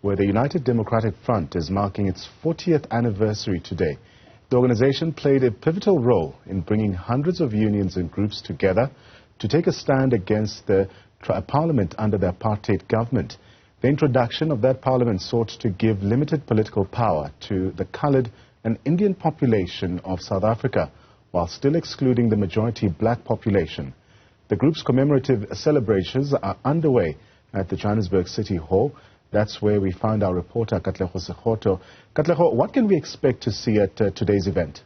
where the United Democratic Front is marking its 40th anniversary today. The organization played a pivotal role in bringing hundreds of unions and groups together to take a stand against the parliament under the apartheid government. The introduction of that parliament sought to give limited political power to the coloured and Indian population of South Africa, while still excluding the majority black population. The group's commemorative celebrations are underway at the Johannesburg City Hall. That's where we found our reporter, Katleho Sekhotho. Katleho, what can we expect to see at today's event?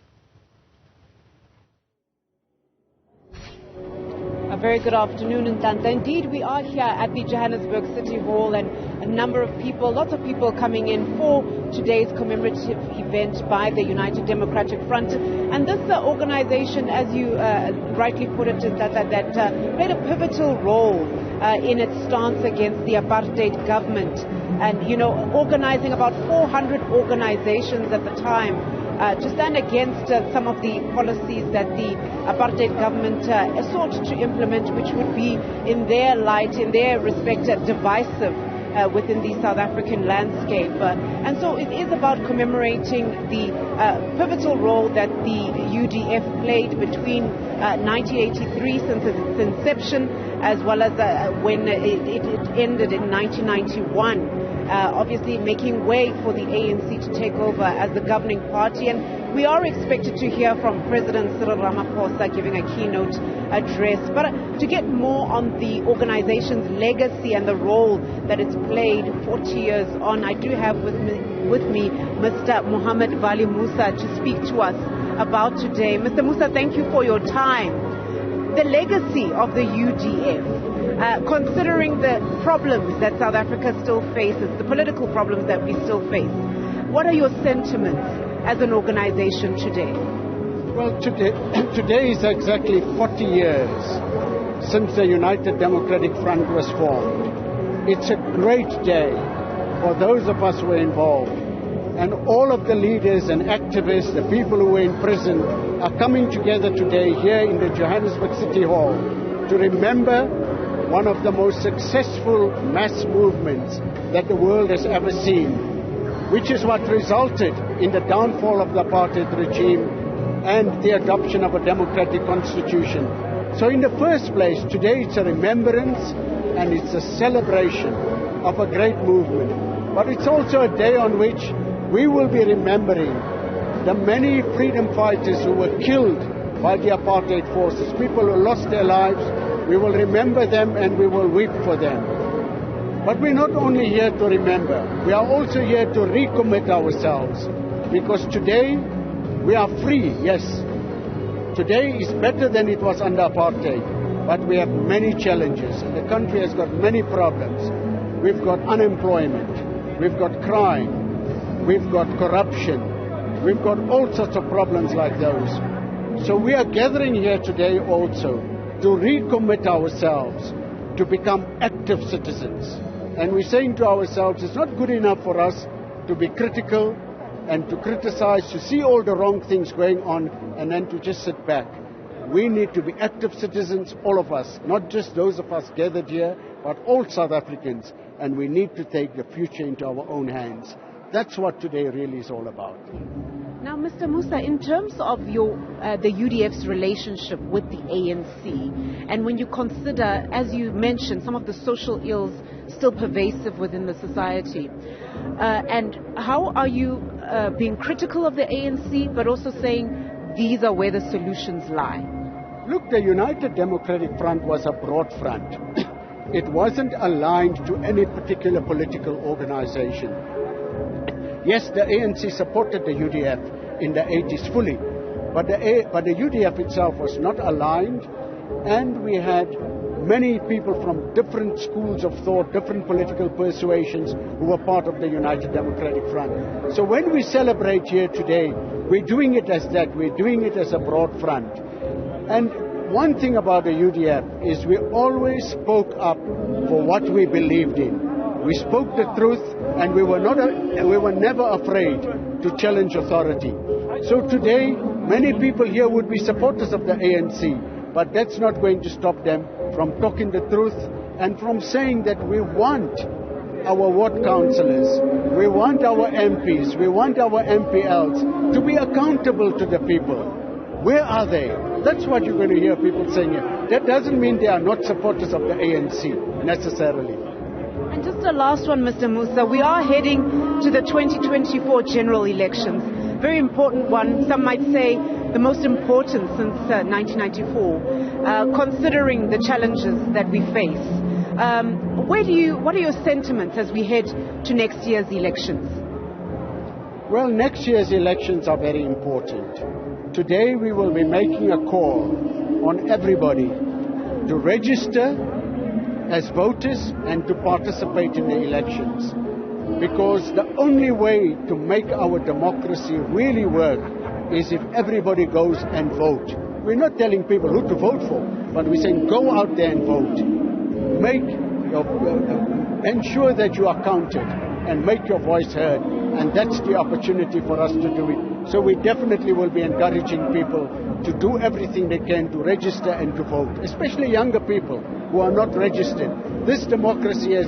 A very good afternoon, Ntanta. Indeed, we are here at the Johannesburg City Hall, and a number of people, lots of people coming in for today's commemorative event by the United Democratic Front. And this organization, as you rightly put it, Ntanta, that played a pivotal role in its stance against the apartheid government. And, you know, organizing about 400 organizations at the time to stand against some of the policies that the apartheid government sought to implement, which would be, in their light, in their respect, divisive within the South African landscape. And so it is about commemorating the pivotal role that the UDF played between 1983, since its inception, as well as when it ended in 1991. Obviously making way for the ANC to take over as the governing party. And we are expected to hear from President Cyril Ramaphosa giving a keynote address. But to get more on the organization's legacy and the role that it's played 40 years on, I do have with me Mr. Mohammed Valli Moosa to speak to us about today. Mr. Moosa, thank you for your time. The legacy of the UDF, considering the problems that South Africa still faces, the political problems that we still face, what are your sentiments as an organization today? Well, today is exactly 40 years since the United Democratic Front was formed. It's a great day for those of us who were involved. And all of the leaders and activists, the people who were in prison, are coming together today here in the Johannesburg City Hall to remember one of the most successful mass movements that the world has ever seen, which is what resulted in the downfall of the apartheid regime and the adoption of a democratic constitution. So in the first place, today it's a remembrance and it's a celebration of a great movement. But it's also a day on which we will be remembering the many freedom fighters who were killed by the apartheid forces, people who lost their lives. We will remember them and we will weep for them. But we're not only here to remember, we are also here to recommit ourselves, because today we are free, yes. Today is better than it was under apartheid, but we have many challenges. The country has got many problems. We've got unemployment, we've got crime, we've got corruption, we've got all sorts of problems like those. So we are gathering here today also to recommit ourselves to become active citizens. And we're saying to ourselves, it's not good enough for us to be critical and to criticize, to see all the wrong things going on and then to just sit back. We need to be active citizens, all of us, not just those of us gathered here, but all South Africans. And we need to take the future into our own hands. That's what today really is all about. Now, Mr. Moosa, in terms of the UDF's relationship with the ANC, and when you consider, as you mentioned, some of the social ills still pervasive within the society, and how are you being critical of the ANC, but also saying these are where the solutions lie? Look, the United Democratic Front was a broad front. It wasn't aligned to any particular political organization. Yes, the ANC supported the UDF in the 80s fully, but the UDF itself was not aligned, and we had many people from different schools of thought, different political persuasions who were part of the United Democratic Front. So when we celebrate here today, we're doing it as that, we're doing it as a broad front. And one thing about the UDF is we always spoke up for what we believed in. We spoke the truth, and we were never afraid to challenge authority. So today, many people here would be supporters of the ANC, but that's not going to stop them from talking the truth and from saying that we want our ward councillors, we want our MPs, we want our MPLs to be accountable to the people. Where are they? That's what you're going to hear people saying here. That doesn't mean they are not supporters of the ANC, necessarily. And just a last one, Mr. Moosa. We are heading to the 2024 general elections. Very important one. Some might say the most important since 1994, considering the challenges that we face. What are your sentiments as we head to next year's elections? Well, next year's elections are very important. Today we will be making a call on everybody to register as voters and to participate in the elections. Because the only way to make our democracy really work is if everybody goes and vote. We're not telling people who to vote for, but we're saying go out there and vote. Ensure that you are counted and make your voice heard, and that's the opportunity for us to do it. So we definitely will be encouraging people to do everything they can to register and to vote, especially younger people who are not registered. This democracy has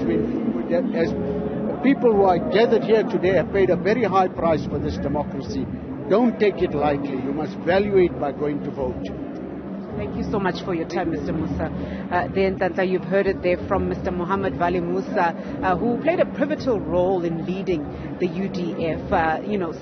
people who are gathered here today have paid a very high price for this democracy. Don't take it lightly. You must value it by going to vote. Thank you so much for your time, Mr. Moosa. Then, you've heard it there from Mr. Mohammed Valli Moosa, who played a pivotal role in leading the UDF,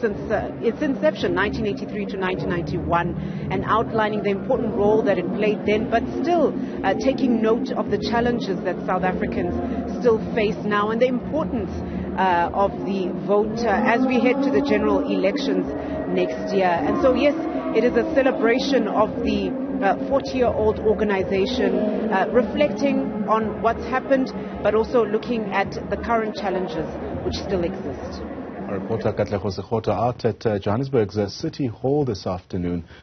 since its inception, 1983 to 1991, and outlining the important role that it played then, but still taking note of the challenges that South Africans still face now, and the importance of the vote as we head to the general elections next year. And so, yes, it is a celebration of the 40-year-old organization, reflecting on what's happened, but also looking at the current challenges which still exist. Our reporter Katleho Sekhotho out at Johannesburg's City Hall this afternoon.